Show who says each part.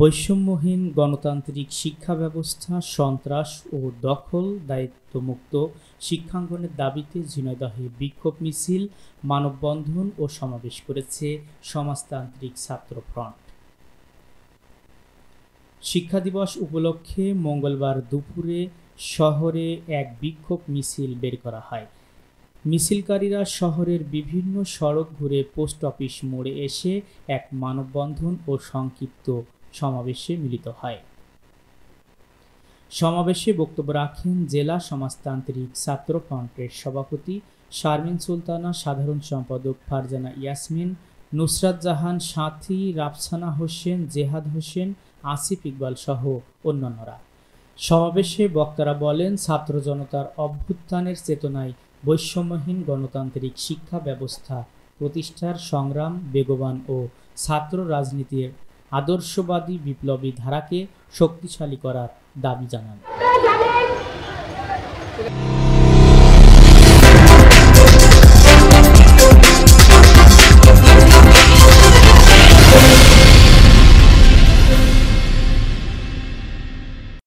Speaker 1: বৈষম্যহীন গণতান্ত্রিক শিক্ষা ব্যবস্থা, সন্ত্রাস ও দখল দায়িত্বমুক্ত শিক্ষাঙ্গনের দাবিতে ঝিনাইদহে বিক্ষোভ মিছিল, মানববন্ধন ও সমাবেশ করেছে সমাজতান্ত্রিক ছাত্র ফ্রন্ট। শিক্ষা দিবস উপলক্ষে মঙ্গলবার দুপুরে শহরে এক বিক্ষোভ মিছিল বের করা হয়। মিছিলকারীরা শহরের বিভিন্ন সড়ক ঘুরে পোস্ট অফিস মোড়ে এসে এক মানববন্ধন ও সংক্ষিপ্ত সমাবেশে মিলিত হয়। সমাবেশে বক্তব্য রাখেন জেলা সমাজতান্ত্রিক ছাত্র ফ্রন্টের সভাপতি শারমিন সুলতানা, সাধারণ সম্পাদক ফারজানা ইয়াসমিন, নুসরাত জাহান সাথী, রাফসানা হোসেন, জেহাদ হোসেন, আসিফ ইকবাল সহ অন্যান্যরা। সমাবেশে বক্তারা বলেন, ছাত্র জনতার অভ্যুত্থানের চেতনায় বৈষম্যহীন গণতান্ত্রিক শিক্ষা ব্যবস্থা প্রতিষ্ঠার সংগ্রাম বেগবান ও ছাত্র রাজনীতির আদর্শবাদী বিপ্লবী ধারাকে শক্তিশালী করার দাবি জানান।